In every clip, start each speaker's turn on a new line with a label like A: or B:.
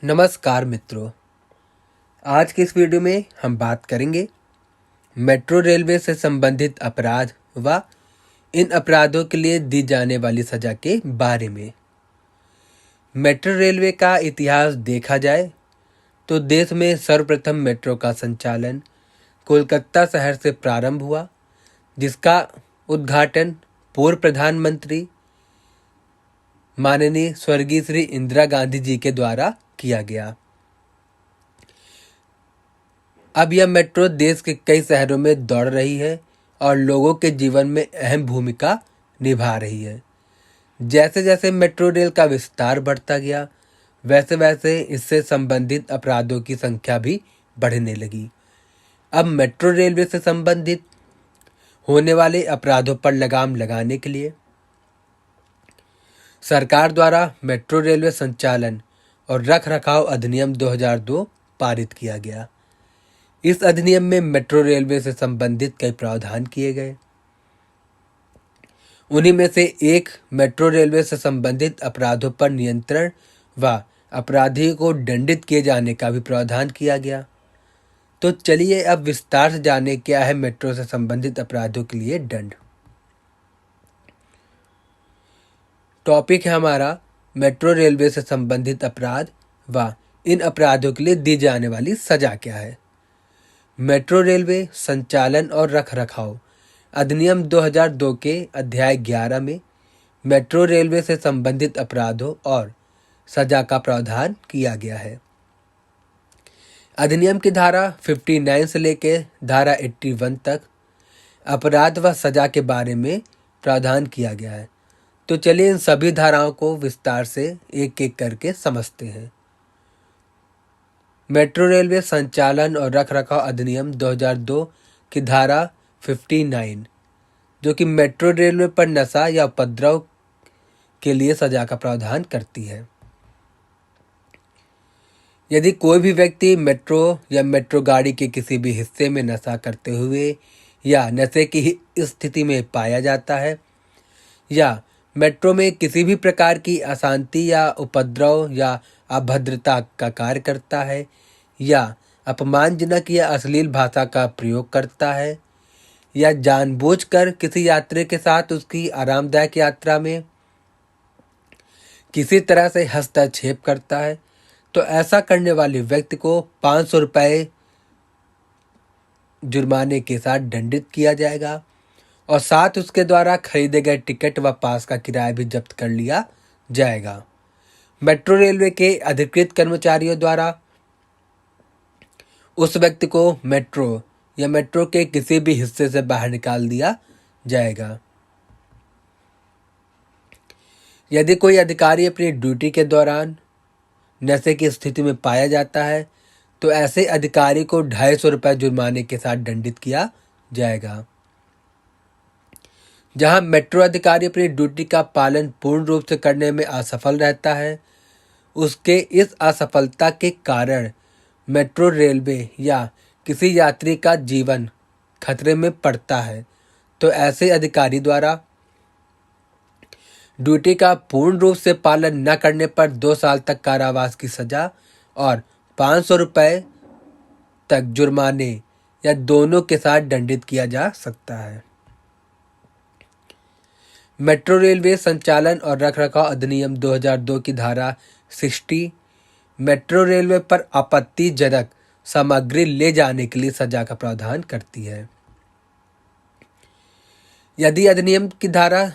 A: नमस्कार मित्रों। आज की इस वीडियो में हम बात करेंगे मेट्रो रेलवे से संबंधित अपराध व इन अपराधों के लिए दी जाने वाली सजा के बारे में। मेट्रो रेलवे का इतिहास देखा जाए तो देश में सर्वप्रथम मेट्रो का संचालन कोलकाता शहर से प्रारंभ हुआ, जिसका उद्घाटन पूर्व प्रधानमंत्री माननीय स्वर्गीय श्री इंदिरा गांधी जी के द्वारा किया गया। अब यह मेट्रो देश के कई शहरों में दौड़ रही है और लोगों के जीवन में अहम भूमिका निभा रही है। जैसे जैसे मेट्रो रेल का विस्तार बढ़ता गया, वैसे वैसे इससे संबंधित अपराधों की संख्या भी बढ़ने लगी। अब मेट्रो रेलवे से संबंधित होने वाले अपराधों पर लगाम लगाने के लिए सरकार द्वारा मेट्रो रेलवे संचालन और रखरखाव अधिनियम 2002 पारित किया गया। इस अधिनियम में मेट्रो रेलवे से संबंधित कई प्रावधान किए गए। उन्हीं में से एक मेट्रो रेलवे से संबंधित अपराधों पर नियंत्रण व अपराधियों को दंडित किए जाने का भी प्रावधान किया गया। तो चलिए अब विस्तार से जाने क्या है मेट्रो से संबंधित अपराधों के लिए दंड। टॉपिक है हमारा मेट्रो रेलवे से संबंधित अपराध व इन अपराधों के लिए दी जाने वाली सजा क्या है। मेट्रो रेलवे संचालन और रखरखाव अधिनियम 2002 के अध्याय 11 में मेट्रो रेलवे से संबंधित अपराधों और सजा का प्रावधान किया गया है। अधिनियम की धारा 59 से लेकर धारा 81 तक अपराध व सजा के बारे में प्रावधान किया गया है। तो चलिए इन सभी धाराओं को विस्तार से एक एक करके समझते हैं। मेट्रो रेलवे संचालन और रखरखाव अधिनियम 2002 की धारा 59, जो कि मेट्रो रेलवे पर नशा या उपद्रव के लिए सजा का प्रावधान करती है। यदि कोई भी व्यक्ति मेट्रो या मेट्रो गाड़ी के किसी भी हिस्से में नशा करते हुए या नशे की स्थिति में पाया जाता है या मेट्रो में किसी भी प्रकार की अशांति या उपद्रव या अभद्रता का कार्य करता है या अपमानजनक या अश्लील भाषा का प्रयोग करता है या जानबूझकर किसी यात्री के साथ उसकी आरामदायक यात्रा में किसी तरह से हस्तक्षेप करता है, तो ऐसा करने वाले व्यक्ति को 500 रुपये जुर्माने के साथ दंडित किया जाएगा और साथ उसके द्वारा खरीदे गए टिकट व पास का किराया भी जब्त कर लिया जाएगा। मेट्रो रेलवे के अधिकृत कर्मचारियों द्वारा उस व्यक्ति को मेट्रो या मेट्रो के किसी भी हिस्से से बाहर निकाल दिया जाएगा। यदि कोई अधिकारी अपनी ड्यूटी के दौरान नशे की स्थिति में पाया जाता है, तो ऐसे अधिकारी को 250 रुपये जुर्माने के साथ दंडित किया जाएगा। जहां मेट्रो अधिकारी अपनी ड्यूटी का पालन पूर्ण रूप से करने में असफल रहता है, उसके इस असफलता के कारण मेट्रो रेलवे या किसी यात्री का जीवन खतरे में पड़ता है, तो ऐसे अधिकारी द्वारा ड्यूटी का पूर्ण रूप से पालन न करने पर 2 साल तक कारावास की सजा और 500 रुपये तक जुर्माने या दोनों के साथ दंडित किया जा सकता है। मेट्रो रेलवे संचालन और रखरखाव अधिनियम 2002 की धारा 60 मेट्रो रेलवे पर आपत्तिजनक सामग्री ले जाने के लिए सजा का प्रावधान करती है। यदि अधिनियम की धारा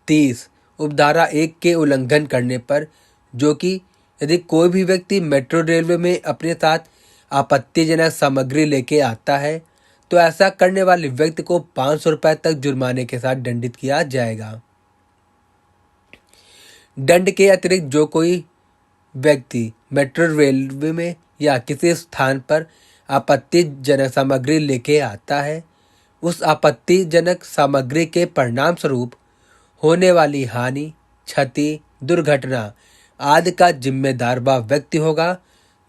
A: 30 उपधारा 1 के उल्लंघन करने पर, जो कि यदि कोई भी व्यक्ति मेट्रो रेलवे में अपने साथ आपत्तिजनक सामग्री लेके आता है, तो ऐसा करने वाले व्यक्ति को 500 रुपये तक जुर्माने के साथ दंडित किया जाएगा। दंड के अतिरिक्त जो कोई व्यक्ति मेट्रो रेलवे में या किसी स्थान पर आपत्तिजनक सामग्री लेके आता है, उस आपत्तिजनक सामग्री के परिणाम स्वरूप होने वाली हानि, क्षति, दुर्घटना आदि का जिम्मेदार वह व्यक्ति होगा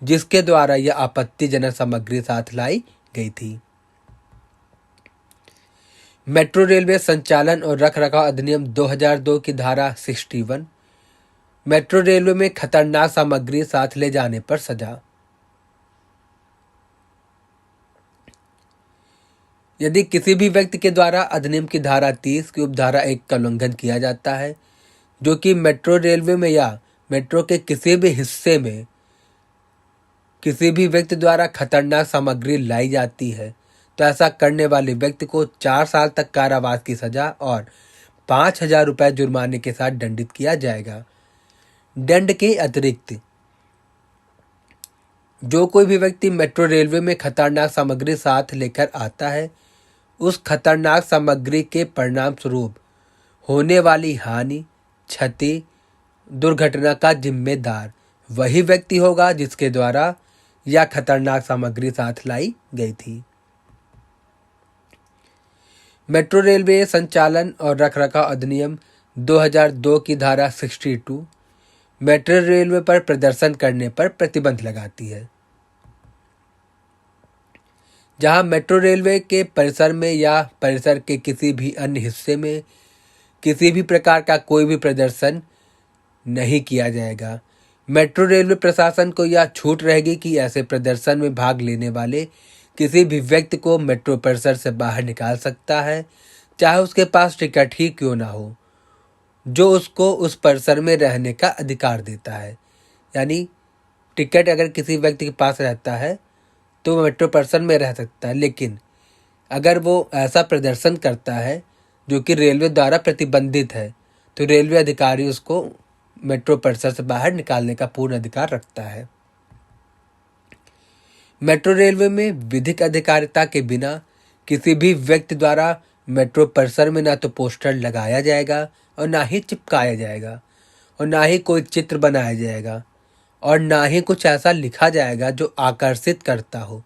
A: जिसके द्वारा यह आपत्तिजनक सामग्री साथ लाई गई थी। मेट्रो रेलवे संचालन और रखरखाव अधिनियम 2002 की धारा 61 मेट्रो रेलवे में खतरनाक सामग्री साथ ले जाने पर सजा। यदि किसी भी व्यक्ति के द्वारा अधिनियम की धारा 30 की उपधारा 1 का उल्लंघन किया जाता है, जो कि मेट्रो रेलवे में या मेट्रो के किसी भी हिस्से में किसी भी व्यक्ति द्वारा खतरनाक सामग्री लाई जाती है, तो ऐसा करने वाले व्यक्ति को 4 साल तक कारावास की सजा और 5,000 रुपये जुर्माने के साथ दंडित किया जाएगा। दंड के अतिरिक्त जो कोई भी व्यक्ति मेट्रो रेलवे में खतरनाक सामग्री साथ लेकर आता है, उस खतरनाक सामग्री के परिणाम स्वरूप होने वाली हानि, क्षति, दुर्घटना का जिम्मेदार वही व्यक्ति होगा जिसके द्वारा यह खतरनाक सामग्री साथ लाई गई थी। मेट्रो रेलवे संचालन और रखरखाव अधिनियम 2002 की धारा 62 मेट्रो रेलवे पर प्रदर्शन करने पर प्रतिबंध लगाती है। जहां मेट्रो रेलवे के परिसर में या परिसर के किसी भी अन्य हिस्से में किसी भी प्रकार का कोई भी प्रदर्शन नहीं किया जाएगा। मेट्रो रेलवे प्रशासन को यह छूट रहेगी कि ऐसे प्रदर्शन में भाग लेने वाले किसी भी व्यक्ति को मेट्रो परिसर से बाहर निकाल सकता है, चाहे उसके पास टिकट ही क्यों ना हो, जो उसको उस परिसर में रहने का अधिकार देता है। यानी टिकट अगर किसी व्यक्ति के पास रहता है तो वो मेट्रो परिसर में रह सकता है, लेकिन अगर वो ऐसा प्रदर्शन करता है जो कि रेलवे द्वारा प्रतिबंधित है, तो रेलवे अधिकारी उसको मेट्रो परिसर से बाहर निकालने का पूर्ण अधिकार रखता है। मेट्रो रेलवे में विधिक अधिकारिता के बिना किसी भी व्यक्ति द्वारा मेट्रो परिसर में ना तो पोस्टर लगाया जाएगा और ना ही चिपकाया जाएगा और ना ही कोई चित्र बनाया जाएगा और ना ही कुछ ऐसा लिखा जाएगा जो आकर्षित करता हो।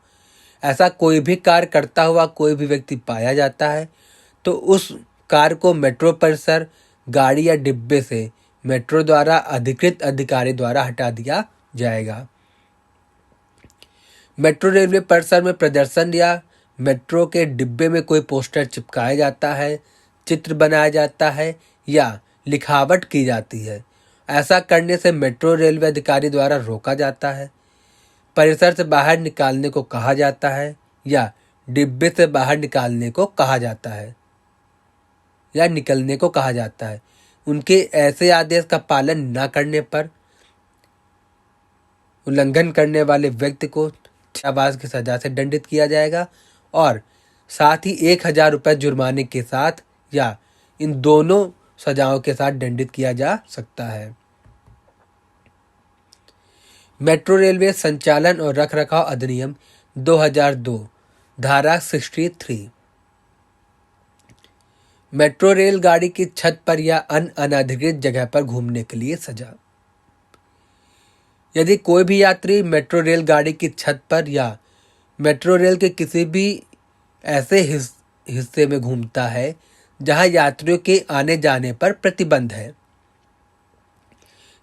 A: ऐसा कोई भी कार्य करता हुआ कोई भी व्यक्ति पाया जाता है तो उस कार्य को मेट्रो परिसर, गाड़ी या डिब्बे से मेट्रो द्वारा अधिकृत अधिकारी द्वारा हटा दिया जाएगा। मेट्रो रेलवे परिसर में प्रदर्शन या मेट्रो के डिब्बे में कोई पोस्टर चिपकाया जाता है, चित्र बनाया जाता है या लिखावट की जाती है, ऐसा करने से मेट्रो रेलवे अधिकारी द्वारा रोका जाता है, परिसर से बाहर निकालने को कहा जाता है या डिब्बे से बाहर निकालने को कहा जाता है या निकलने को कहा जाता है। उनके ऐसे आदेश का पालन न करने पर उल्लंघन करने वाले व्यक्ति को छात्रावास की सजा से दंडित किया जाएगा और साथ ही 1,000 रुपये जुर्माने के साथ या इन दोनों सजाओं के साथ दंडित किया जा सकता है। मेट्रो रेलवे संचालन और रखरखाव अधिनियम 2002 धारा 63 मेट्रो रेल गाड़ी की छत पर या अन्य अनधिकृत जगह पर घूमने के लिए सजा। यदि कोई भी यात्री मेट्रो रेल गाड़ी की छत पर या मेट्रो रेल के किसी भी ऐसे हिस्से में घूमता है जहां यात्रियों के आने जाने पर प्रतिबंध है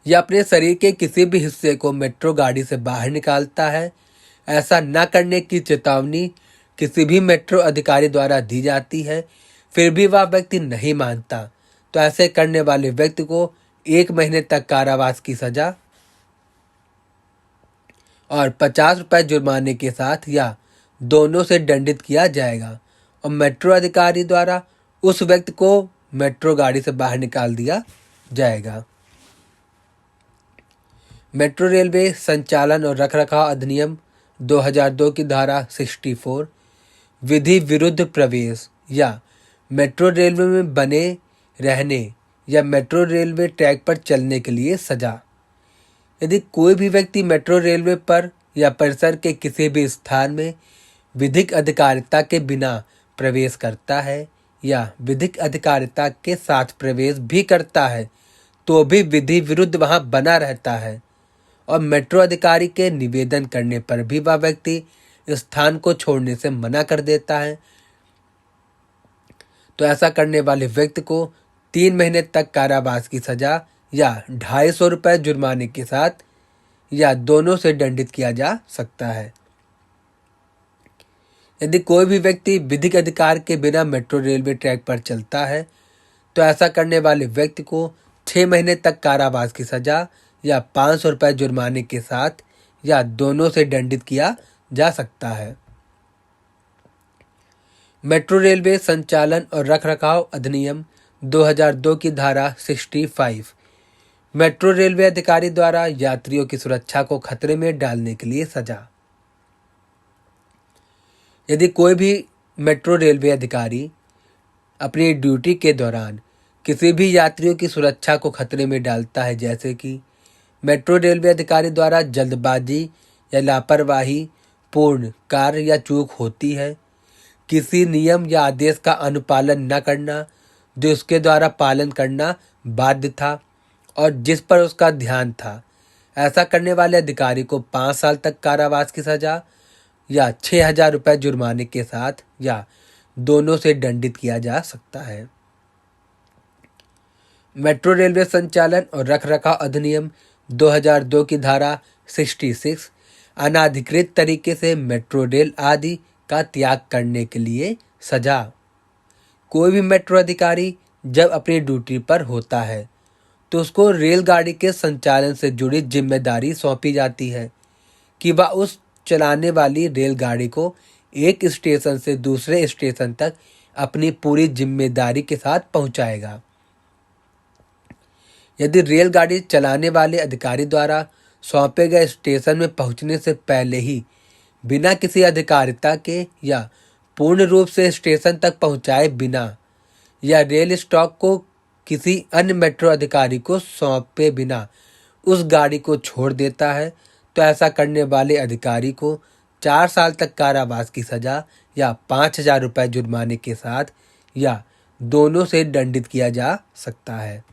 A: या अपने शरीर के किसी भी हिस्से को मेट्रो गाड़ी से बाहर निकालता है, ऐसा न करने की चेतावनी किसी भी मेट्रो अधिकारी द्वारा दी जाती है, फिर भी वह व्यक्ति नहीं मानता, तो ऐसे करने वाले व्यक्ति को 1 महीने तक कारावास की सजा और 50 रुपये जुर्माने के साथ या दोनों से दंडित किया जाएगा और मेट्रो अधिकारी द्वारा उस व्यक्ति को मेट्रो गाड़ी से बाहर निकाल दिया जाएगा। मेट्रो रेलवे संचालन और रखरखाव अधिनियम 2002 की धारा 64 विधि विरुद्ध प्रवेश या मेट्रो रेलवे में बने रहने या मेट्रो रेलवे ट्रैक पर चलने के लिए सजा। यदि कोई भी व्यक्ति मेट्रो रेलवे पर या परिसर के किसी भी स्थान में विधिक अधिकारिता के बिना प्रवेश करता है या विधिक अधिकारिता के साथ प्रवेश भी करता है तो भी विधि विरुद्ध वहां बना रहता है और मेट्रो अधिकारी के निवेदन करने पर भी वह व्यक्ति स्थान को छोड़ने से मना कर देता है, तो ऐसा करने वाले व्यक्ति को 3 महीने तक कारावास की सजा या 250 रुपये जुर्माने के साथ या दोनों से दंडित किया जा सकता है। यदि कोई भी व्यक्ति विधिक अधिकार के बिना मेट्रो रेलवे ट्रैक पर चलता है तो ऐसा करने वाले व्यक्ति को 6 महीने तक कारावास की सजा या 500 रुपये जुर्माने के साथ या दोनों से दंडित किया जा सकता है। मेट्रो रेलवे संचालन और रखरखाव अधिनियम 2002 की धारा 65 मेट्रो रेलवे अधिकारी द्वारा यात्रियों की सुरक्षा को खतरे में डालने के लिए सजा। यदि कोई भी मेट्रो रेलवे अधिकारी अपनी ड्यूटी के दौरान किसी भी यात्रियों की सुरक्षा को खतरे में डालता है, जैसे कि मेट्रो रेलवे अधिकारी द्वारा जल्दबाजी या लापरवाही पूर्ण कार्य या चूक होती है, किसी नियम या आदेश का अनुपालन न करना जो उसके द्वारा पालन करना बाध्य था और जिस पर उसका ध्यान था, ऐसा करने वाले अधिकारी को 5 साल तक कारावास की सजा या 6,000 रुपये जुर्माने के साथ या दोनों से दंडित किया जा सकता है। मेट्रो रेलवे संचालन और रखरखाव अधिनियम 2002 की धारा 66 अनाधिकृत तरीके से मेट्रो रेल आदि का त्याग करने के लिए सजा। कोई भी मेट्रो अधिकारी जब अपनी ड्यूटी पर होता है तो उसको रेलगाड़ी के संचालन से जुड़ी जिम्मेदारी सौंपी जाती है कि वह उस चलाने वाली रेलगाड़ी को एक स्टेशन से दूसरे स्टेशन तक अपनी पूरी जिम्मेदारी के साथ पहुंचाएगा। यदि रेलगाड़ी चलाने वाले अधिकारी द्वारा सौंपे गए स्टेशन में पहुंचने से पहले ही बिना किसी अधिकारिता के या पूर्ण रूप से स्टेशन तक पहुंचाए बिना या रेल स्टॉक को किसी अन्य मेट्रो अधिकारी को सौंपे बिना उस गाड़ी को छोड़ देता है, तो ऐसा करने वाले अधिकारी को 4 साल तक कारावास की सजा या 5,000 रुपये जुर्माने के साथ या दोनों से दंडित किया जा सकता है।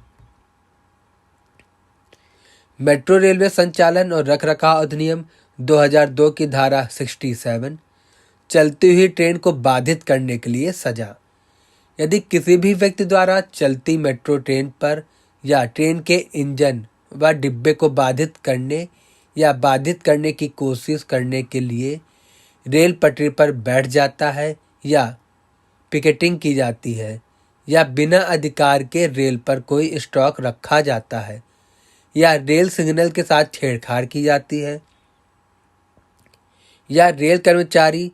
A: मेट्रो रेलवे संचालन और रखरखाव अधिनियम 2002 की धारा 67 चलती हुई ट्रेन को बाधित करने के लिए सजा। यदि किसी भी व्यक्ति द्वारा चलती मेट्रो ट्रेन पर या ट्रेन के इंजन व डिब्बे को बाधित करने या बाधित करने की कोशिश करने के लिए रेल पटरी पर बैठ जाता है या पिकेटिंग की जाती है या बिना अधिकार के रेल पर कोई स्टॉक रखा जाता है या रेल सिग्नल के साथ छेड़छाड़ की जाती है या रेल कर्मचारी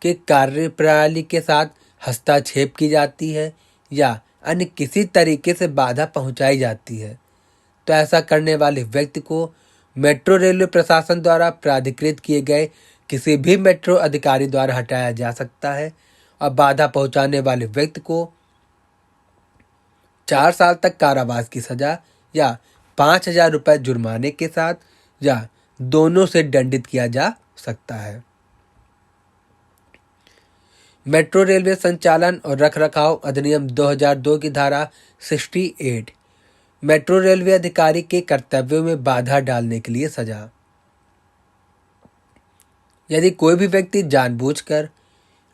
A: के कार्यप्रणाली के साथ हस्तक्षेप की जाती है या अन्य किसी तरीके से बाधा पहुंचाई जाती है, तो ऐसा करने वाले व्यक्ति को मेट्रो रेलवे प्रशासन द्वारा प्राधिकृत किए गए किसी भी मेट्रो अधिकारी द्वारा हटाया जा सकता है और बाधा पहुंचाने वाले व्यक्ति को 4 साल तक कारावास की सजा या 5,000 रुपये जुर्माने के साथ या दोनों से दंडित किया जा सकता है। मेट्रो रेलवे संचालन और रखरखाव अधिनियम 2002 की धारा 68 मेट्रो रेलवे अधिकारी के कर्तव्यों में बाधा डालने के लिए सजा। यदि कोई भी व्यक्ति जानबूझकर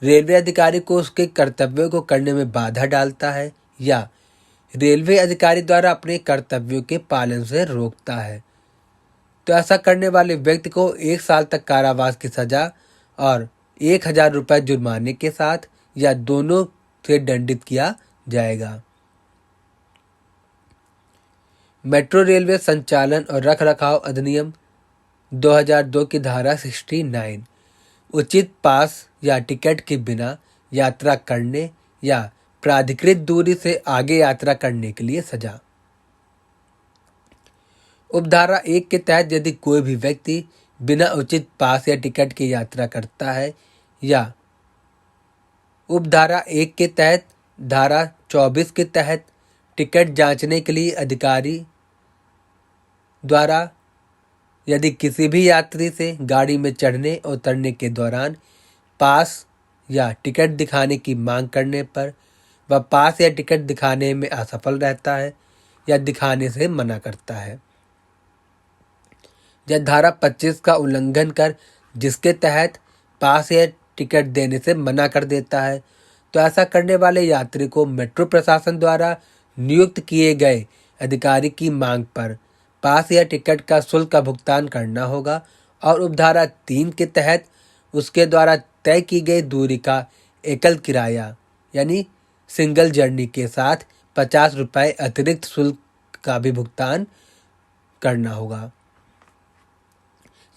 A: रेलवे अधिकारी को उसके कर्तव्यों को करने में बाधा डालता है या रेलवे अधिकारी द्वारा अपने कर्तव्यों के पालन से रोकता है, तो ऐसा करने वाले व्यक्ति को 1 साल तक कारावास की सजा और 1,000 रुपये जुर्माने के साथ या दोनों से दंडित किया जाएगा। मेट्रो रेलवे संचालन और रखरखाव अधिनियम 2002 की धारा 69 उचित पास या टिकट के बिना यात्रा करने या प्राधिकृत दूरी से आगे यात्रा करने के लिए सजा। उपधारा 1 के तहत यदि कोई भी व्यक्ति बिना उचित पास या टिकट की यात्रा करता है या उपधारा 1 के तहत धारा 24 के तहत टिकट जांचने के लिए अधिकारी द्वारा यदि किसी भी यात्री से गाड़ी में चढ़ने और उतरने के दौरान पास या टिकट दिखाने की मांग करने पर वह पास या टिकट दिखाने में असफल रहता है या दिखाने से मना करता है, या धारा 25 का उल्लंघन कर जिसके तहत पास या टिकट देने से मना कर देता है, तो ऐसा करने वाले यात्री को मेट्रो प्रशासन द्वारा नियुक्त किए गए अधिकारी की मांग पर पास या टिकट का शुल्क का भुगतान करना होगा और उपधारा 3 के तहत उसके द्वारा तय की गई दूरी का एकल किराया यानी सिंगल जर्नी के साथ 50 रुपये अतिरिक्त शुल्क का भी भुगतान करना होगा।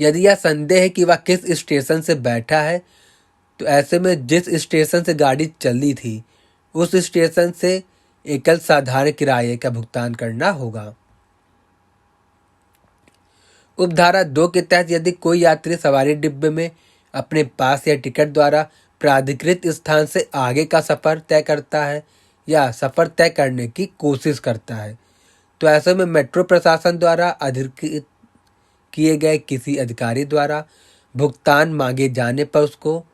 A: यदि यह संदेह है कि वह किस स्टेशन से बैठा है, तो ऐसे में जिस स्टेशन से गाड़ी चली थी उस स्टेशन से एकल साधारण किराए का भुगतान करना होगा। उपधारा 2 के तहत यदि कोई यात्री सवारी डिब्बे में अपने पास या टिकट द्वारा प्राधिकृत स्थान से आगे का सफर तय करता है या सफर तय करने की कोशिश करता है, तो ऐसे में मेट्रो प्रशासन द्वारा अधिकृत किए गए किसी अधिकारी द्वारा भुगतान मांगे जाने पर उसको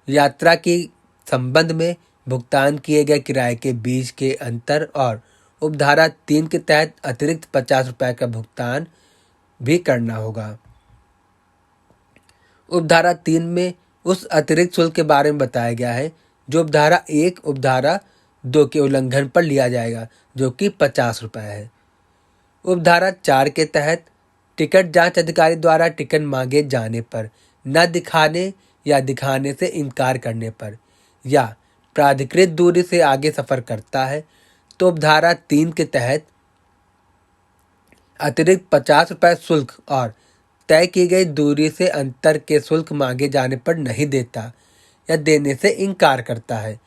A: यात्रा के संबंध में भुगतान किए गए किराए के बीच के अंतर और उपधारा 3 के तहत अतिरिक्त 50 रुपये का भुगतान भी करना होगा। उपधारा 3 में उस अतिरिक्त शुल्क के बारे में बताया गया है जो उपधारा 1 उपधारा 2 के उल्लंघन पर लिया जाएगा, जो कि 50 रुपये है। उपधारा 4 के तहत टिकट जांच अधिकारी द्वारा टिकट मांगे जाने पर न दिखाने या दिखाने से इनकार करने पर या प्राधिकृत दूरी से आगे सफर करता है, तो उपधारा 3 के तहत अतिरिक्त 50 रुपये शुल्क और तय की गई दूरी से अंतर के शुल्क मांगे जाने पर नहीं देता या देने से इनकार करता है,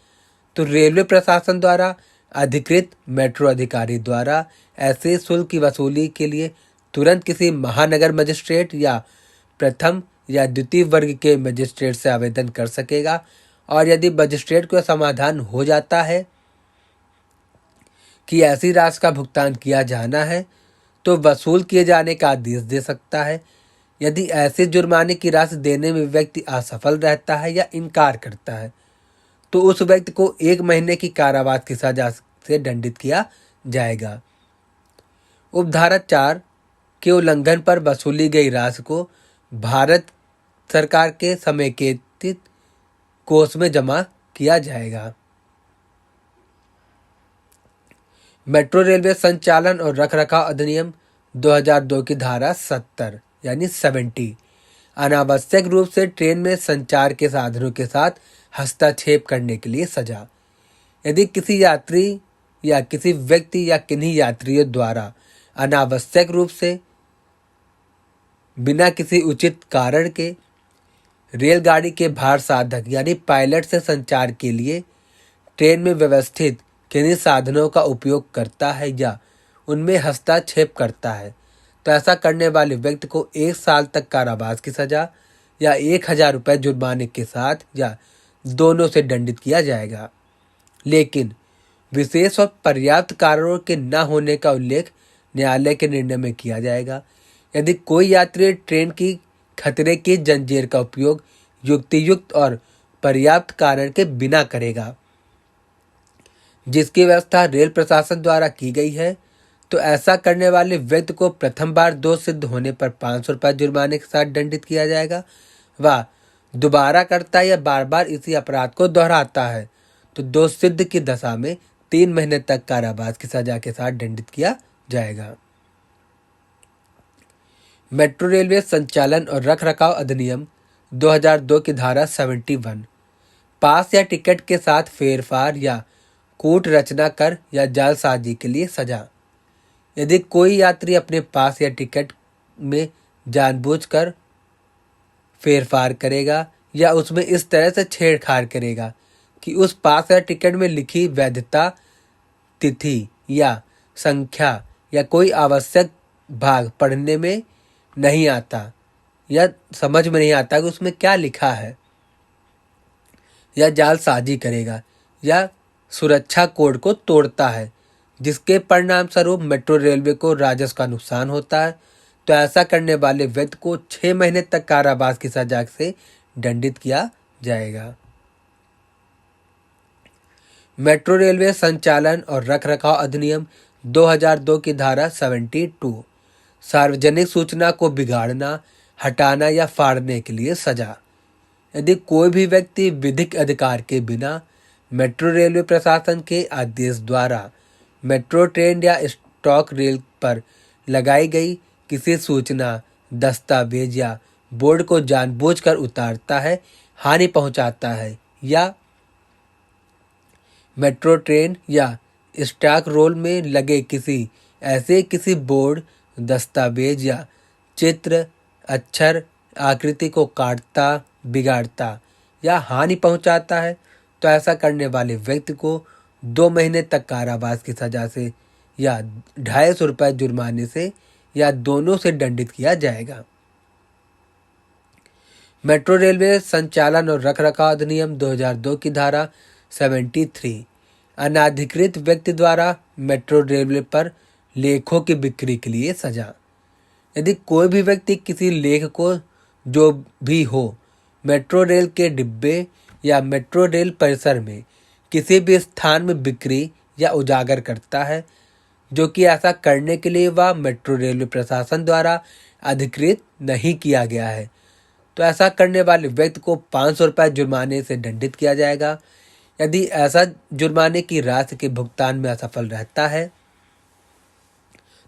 A: तो रेलवे प्रशासन द्वारा अधिकृत मेट्रो अधिकारी द्वारा ऐसे शुल्क की वसूली के लिए तुरंत किसी महानगर मजिस्ट्रेट या प्रथम या द्वितीय वर्ग के मजिस्ट्रेट से आवेदन कर सकेगा, और यदि मजिस्ट्रेट को समाधान हो जाता है कि ऐसी राशि का भुगतान किया जाना है, तो वसूल किए जाने का आदेश दे सकता है। यदि ऐसे जुर्माने की राशि देने में व्यक्ति असफल रहता है या इनकार करता है, तो उस व्यक्ति को 1 महीने की कारावास की सजा से दंडित किया जाएगा। उपधारा 4 के उल्लंघन पर वसूली गई राशि को भारत सरकार के समेकित कोष में जमा किया जाएगा। मेट्रो रेलवे संचालन और रखरखाव अधिनियम 2002 की धारा 70 यानी 70 अनावश्यक रूप से ट्रेन में संचार के साधनों के साथ हस्तक्षेप करने के लिए सजा। यदि किसी यात्री या किसी व्यक्ति या किन्हीं यात्रियों द्वारा अनावश्यक रूप से बिना किसी उचित कारण के रेलगाड़ी के भार साधक यानी पायलट से संचार के लिए ट्रेन में व्यवस्थित किन्हीं साधनों का उपयोग करता है या उनमें हस्तक्षेप करता है, तो ऐसा करने वाले व्यक्ति को 1 साल तक कारावास की सजा या 1000 रुपये जुर्माने के साथ या दोनों से दंडित किया जाएगा। लेकिन विशेष और पर्याप्त कारणों के न होने का उल्लेख न्यायालय के निर्णय में किया जाएगा। यदि कोई यात्री ट्रेन की खतरे की जंजीर का उपयोग युक्तियुक्त और पर्याप्त कारण के बिना करेगा, जिसकी व्यवस्था रेल प्रशासन द्वारा की गई है, तो ऐसा करने वाले व्यक्ति को प्रथम बार दोष सिद्ध होने पर 500 रुपये जुर्माने के साथ दंडित किया जाएगा। वह दोबारा करता है या बार बार इसी अपराध को दोहराता है, तो दोष सिद्ध की दशा में 3 महीने तक कारावास की सजा के साथ दंडित किया जाएगा। मेट्रो रेलवे संचालन और रखरखाव अधिनियम 2002 की धारा 71 पास या टिकट के साथ फेरफार या कूट रचना कर या जालसाजी के लिए सजा। यदि कोई यात्री अपने पास या टिकट में जानबूझकर फेरफार करेगा या उसमें इस तरह से छेड़छाड़ करेगा कि उस पास या टिकट में लिखी वैधता तिथि या संख्या या कोई आवश्यक भाग पढ़ने में नहीं आता या समझ में नहीं आता कि उसमें क्या लिखा है, या जालसाजी करेगा या सुरक्षा कोड को तोड़ता है, जिसके परिणाम स्वरूप मेट्रो रेलवे को राजस्व का नुकसान होता है, तो ऐसा करने वाले व्यक्ति को 6 महीने तक कारावास की सजा से दंडित किया जाएगा। मेट्रो रेलवे संचालन और रखरखाव अधिनियम 2002 की धारा 72 सार्वजनिक सूचना को बिगाड़ना, हटाना या फाड़ने के लिए सजा। यदि कोई भी व्यक्ति विधिक अधिकार के बिना मेट्रो रेलवे प्रशासन के आदेश द्वारा मेट्रो ट्रेन या स्टॉक रेल पर लगाई गई किसी सूचना, दस्तावेज या बोर्ड को जानबूझकर उतारता है, हानि पहुंचाता है या मेट्रो ट्रेन या स्टॉक रोल में लगे किसी ऐसे किसी बोर्ड, दस्तावेज या चित्र, अक्षर, आकृति को काटता, बिगाड़ता या हानि पहुंचाता है तो ऐसा करने वाले व्यक्ति को 2 महीने तक कारावास की सजा से या 250 रुपये जुर्माने से या दोनों से दंडित किया जाएगा। मेट्रो रेलवे संचालन और रखरखाव अधिनियम 2002 की धारा 73 अनाधिकृत व्यक्ति द्वारा मेट्रो रेलवे पर लेखों की बिक्री के लिए सजा। यदि कोई भी व्यक्ति किसी लेख को जो भी हो मेट्रो रेल के डिब्बे या मेट्रो रेल परिसर में किसी भी स्थान में बिक्री या उजागर करता है जो कि ऐसा करने के लिए वह मेट्रो रेलवे प्रशासन द्वारा अधिकृत नहीं किया गया है तो ऐसा करने वाले व्यक्ति को 500 रुपये जुर्माने से दंडित किया जाएगा। यदि ऐसा जुर्माने की राशि के भुगतान में असफल रहता है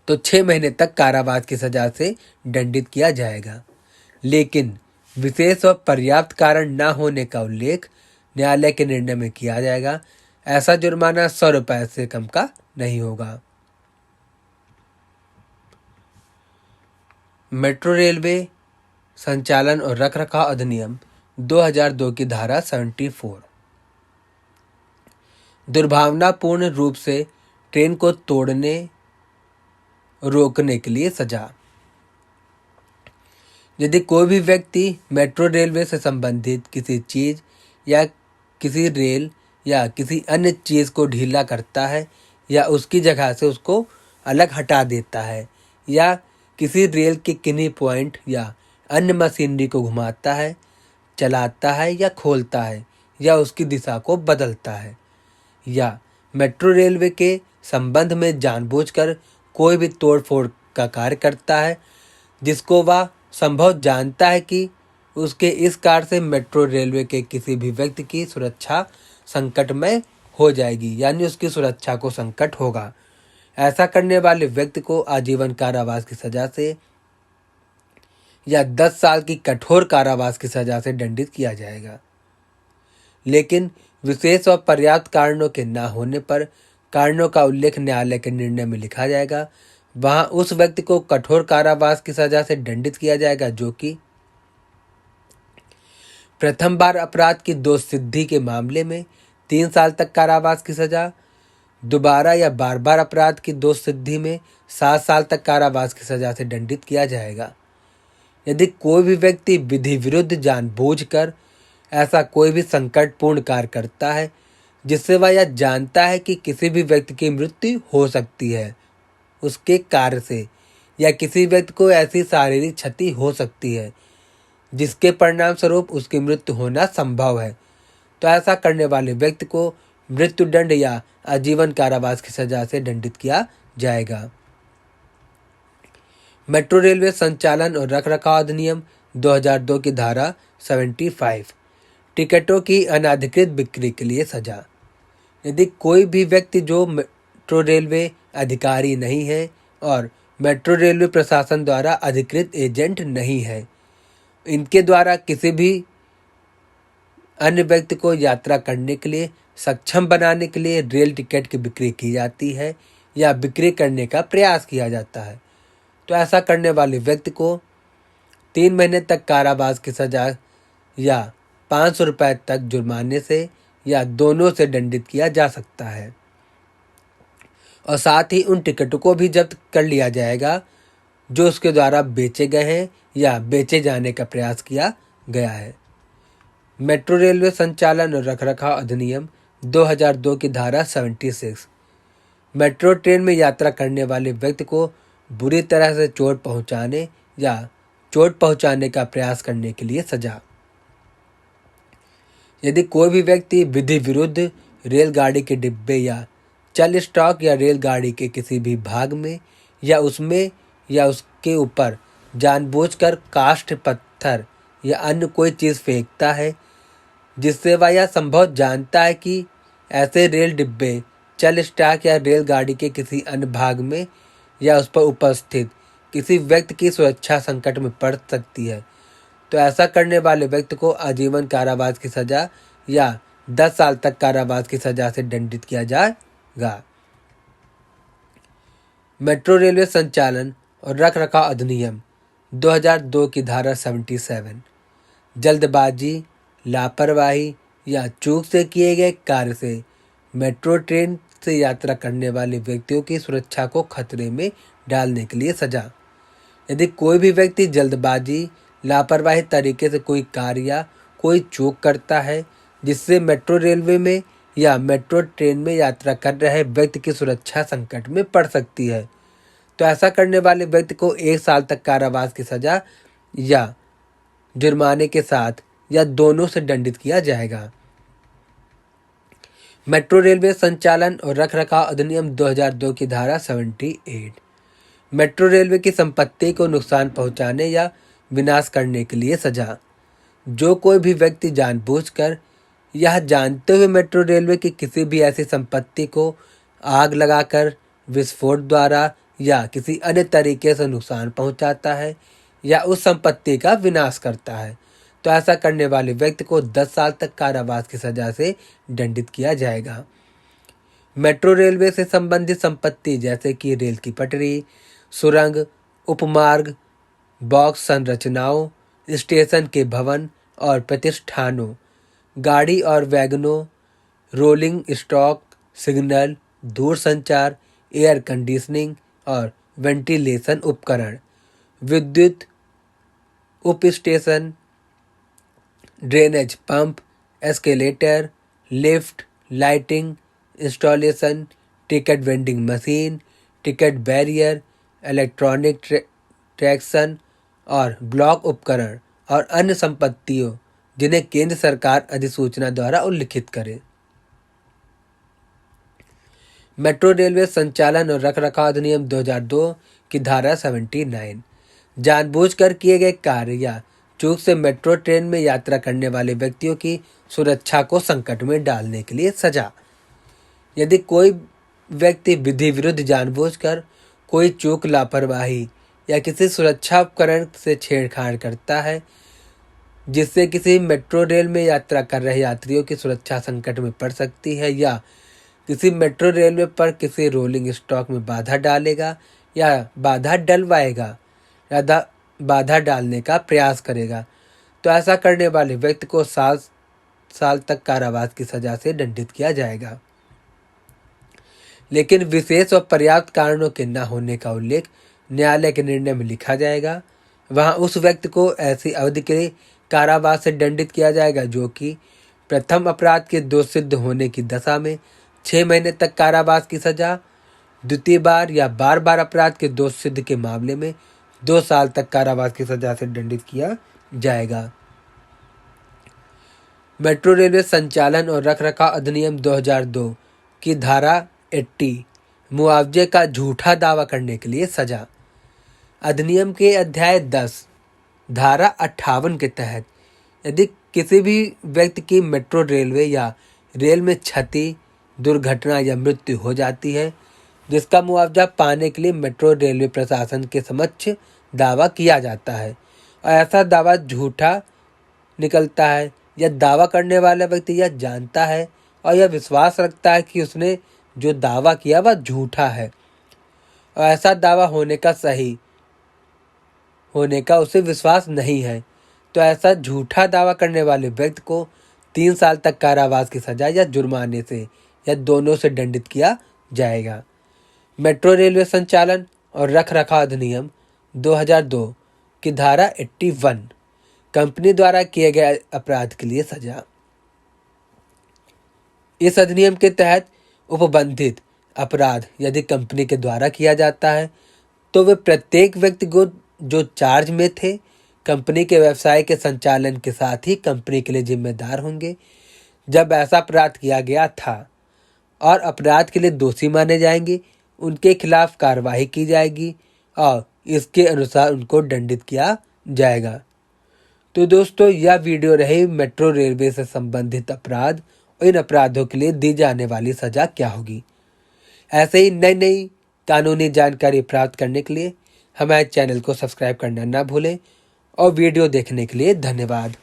A: तो 6 महीने तक कारावास की सजा से दंडित किया जाएगा। लेकिन विशेष और पर्याप्त कारण न होने का उल्लेख न्यायालय के निर्णय में किया जाएगा। ऐसा जुर्माना 100 रुपये से कम का नहीं होगा। मेट्रो रेलवे संचालन और रखरखाव अधिनियम 2002 की धारा 74 दुर्भावनापूर्ण रूप से ट्रेन को तोड़ने रोकने के लिए सजा। यदि कोई भी व्यक्ति मेट्रो रेलवे से संबंधित किसी चीज या किसी रेल या किसी अन्य चीज को ढीला करता है या उसकी जगह से उसको अलग हटा देता है या किसी रेल के किन्हीं पॉइंट या अन्य मशीनरी को घुमाता है, चलाता है या खोलता है या उसकी दिशा को बदलता है या मेट्रो रेलवे के संबंध में जानबूझकर कोई भी तोड़फोड़ का कार्य करता है जिसको वह संभव जानता है कि उसके इस कार्य से मेट्रो रेलवे के किसी भी व्यक्ति की सुरक्षा संकट में हो जाएगी यानी उसकी सुरक्षा को संकट होगा। ऐसा करने वाले व्यक्ति को आजीवन कारावास की सजा से या 10 साल की कठोर कारावास की सजा से दंडित किया जाएगा। लेकिन विशेष और पर्याप्त कारणों के न होने पर कारणों का उल्लेख न्यायालय के निर्णय में लिखा जाएगा। वहां उस व्यक्ति को कठोर कारावास की सजा से दंडित किया जाएगा जो कि प्रथम बार अपराध की दोष सिद्धि के मामले में 3 साल तक कारावास की सजा, दोबारा या बार बार अपराध की दोष सिद्धि में 7 साल तक कारावास की सजा से दंडित किया जाएगा। यदि कोई भी व्यक्ति विधि विरुद्ध जानबूझकर ऐसा कोई भी संकटपूर्ण कार्य करता है जिससे वह यह जानता है कि किसी भी व्यक्ति की मृत्यु हो सकती है उसके कार्य से या किसी व्यक्ति को ऐसी शारीरिक क्षति हो सकती है जिसके परिणाम स्वरूप उसकी मृत्यु होना संभव है तो ऐसा करने वाले व्यक्ति को मृत्युदंड या आजीवन कारावास की सजा से दंडित किया जाएगा। मेट्रो रेलवे संचालन और रखरखाव अधिनियम 2002 की धारा 75 टिकटों की अनाधिकृत बिक्री के लिए सजा। यदि कोई भी व्यक्ति जो मेट्रो रेलवे अधिकारी नहीं है और मेट्रो रेलवे प्रशासन द्वारा अधिकृत एजेंट नहीं है, इनके द्वारा किसी भी अन्य व्यक्ति को यात्रा करने के लिए सक्षम बनाने के लिए रेल टिकट की बिक्री की जाती है या बिक्री करने का प्रयास किया जाता है तो ऐसा करने वाले व्यक्ति को 3 महीने तक कारावास की सजा या 500 रुपये तक जुर्माने से या दोनों से दंडित किया जा सकता है और साथ ही उन टिकटों को भी जब्त कर लिया जाएगा जो उसके द्वारा बेचे गए हैं या बेचे जाने का प्रयास किया गया है। मेट्रो रेलवे संचालन और रखरखाव अधिनियम 2002 की धारा 76 मेट्रो ट्रेन में यात्रा करने वाले व्यक्ति को बुरी तरह से चोट पहुंचाने या चोट पहुंचाने का प्रयास करने के लिए सजा। यदि कोई भी व्यक्ति विधि विरुद्ध रेलगाड़ी के डिब्बे या चल स्टॉक या रेलगाड़ी के किसी भी भाग में या उसमें या उसके ऊपर जानबूझकर काष्ठ, पत्थर या अन्य कोई चीज़ फेंकता है जिससे वह यह संभव जानता है कि ऐसे रेल डिब्बे, चल स्टॉक या रेलगाड़ी के किसी अन्य भाग में या उस पर उपस्थित किसी व्यक्ति की सुरक्षा संकट में पड़ सकती है तो ऐसा करने वाले व्यक्ति को आजीवन कारावास की सजा या 10 साल तक कारावास की सजा से दंडित किया जाएगा। मेट्रो रेलवे संचालन और रखरखाव अधिनियम 2002 की धारा 77 जल्दबाजी, लापरवाही या चूक से किए गए कार्य से मेट्रो ट्रेन से यात्रा करने वाले व्यक्तियों की सुरक्षा को खतरे में डालने के लिए सजा। यदि कोई भी व्यक्ति जल्दबाजी, लापरवाही तरीके से कोई कार्य या कोई चूक करता है जिससे मेट्रो रेलवे में या मेट्रो ट्रेन में यात्रा कर रहे व्यक्ति की सुरक्षा संकट में पड़ सकती है, तो ऐसा करने वाले व्यक्ति को 1 साल तक कारावास की सजा या जुर्माने के साथ या दोनों से दंडित किया जाएगा। मेट्रो रेलवे संचालन और रखरखाव अधिनियम 2002 की धारा 78 मेट्रो रेलवे की संपत्ति को नुकसान पहुंचाने या विनाश करने के लिए सजा। जो कोई भी व्यक्ति जानबूझकर यह जानते हुए मेट्रो रेलवे की किसी भी ऐसी संपत्ति को आग लगाकर, विस्फोट द्वारा या किसी अन्य तरीके से नुकसान पहुंचाता है या उस संपत्ति का विनाश करता है, तो ऐसा करने वाले व्यक्ति को 10 साल तक कारावास की सजा से दंडित किया जाएगा। मेट्रो रेलवे से संबंधित संपत्ति जैसे कि रेल की पटरी, सुरंग, उपमार्ग, बॉक्स संरचनाओं, स्टेशन के भवन और प्रतिष्ठानों, गाड़ी और वैगनों, रोलिंग स्टॉक, सिग्नल, दूरसंचार, एयर कंडीशनिंग और वेंटिलेशन उपकरण, विद्युत उप station, drainage pump, escalator, lift, lighting installation, ticket vending machine, ticket barrier, electronic traction और ब्लॉक उपकरण और अन्य संपत्तियों जिन्हें केंद्र सरकार अधिसूचना द्वारा उल्लिखित करे। मेट्रो रेलवे संचालन और रखरखाव अधिनियम 2002 की धारा 79 जानबूझकर किए गए कार्य या चूक से मेट्रो ट्रेन में यात्रा करने वाले व्यक्तियों की सुरक्षा को संकट में डालने के लिए सजा। यदि कोई व्यक्ति विधि विरुद्ध जानबूझकर कोई चूक, लापरवाही या किसी सुरक्षा उपकरण से छेड़छाड़ करता है जिससे किसी मेट्रो रेल में यात्रा कर रहे यात्रियों की सुरक्षा संकट में पड़ सकती है या किसी मेट्रो रेलवे पर किसी रोलिंग स्टॉक में बाधा डालेगा या बाधा डलवाएगा या बाधा डालने का प्रयास करेगा, तो ऐसा करने वाले व्यक्ति को 7 साल तक कारावास की सजा से दंडित किया जाएगा। लेकिन विशेष और पर्याप्त कारणों के न होने का उल्लेख न्यायालय के निर्णय में लिखा जाएगा। वहां उस व्यक्ति को ऐसी अवधि के लिए कारावास से दंडित किया जाएगा जो कि प्रथम अपराध के दोष सिद्ध होने की दशा में 6 महीने तक कारावास की सजा, द्वितीय बार या बार बार अपराध के दोष सिद्ध के मामले में 2 साल तक कारावास की सजा से दंडित किया जाएगा। मेट्रो रेलवे संचालन और रखरखाव अधिनियम 2002 की धारा 80 मुआवजे का झूठा दावा करने के लिए सजा। अधिनियम के अध्याय 10 धारा 58 के तहत यदि किसी भी व्यक्ति की मेट्रो रेलवे या रेल में क्षति, दुर्घटना या मृत्यु हो जाती है जिसका मुआवजा पाने के लिए मेट्रो रेलवे प्रशासन के समक्ष दावा किया जाता है और ऐसा दावा झूठा निकलता है या दावा करने वाला व्यक्ति यह जानता है और यह विश्वास रखता है कि उसने जो दावा किया वह झूठा है और ऐसा दावा होने का उसे विश्वास नहीं है, तो ऐसा झूठा दावा करने वाले व्यक्ति को 3 साल तक कारावास की सजा या जुर्माने से या दोनों से दंडित किया जाएगा। मेट्रो रेलवे संचालन और रखरखाव अधिनियम 2002 की धारा 81 कंपनी द्वारा किए गए अपराध के लिए सजा। इस अधिनियम के तहत उपबंधित अपराध यदि कंपनी के द्वारा किया जाता है तो वे प्रत्येक व्यक्ति को जो चार्ज में थे कंपनी के व्यवसाय के संचालन के साथ ही कंपनी के लिए जिम्मेदार होंगे जब ऐसा अपराध किया गया था और अपराध के लिए दोषी माने जाएंगे, उनके खिलाफ कार्रवाई की जाएगी और इसके अनुसार उनको दंडित किया जाएगा। तो दोस्तों, यह वीडियो रही मेट्रो रेलवे से संबंधित अपराध और इन अपराधों के लिए दी जाने वाली सजा क्या होगी। ऐसे ही नई नई कानूनी जानकारी प्राप्त करने के लिए हमारे चैनल को सब्सक्राइब करना ना भूलें और वीडियो देखने के लिए धन्यवाद।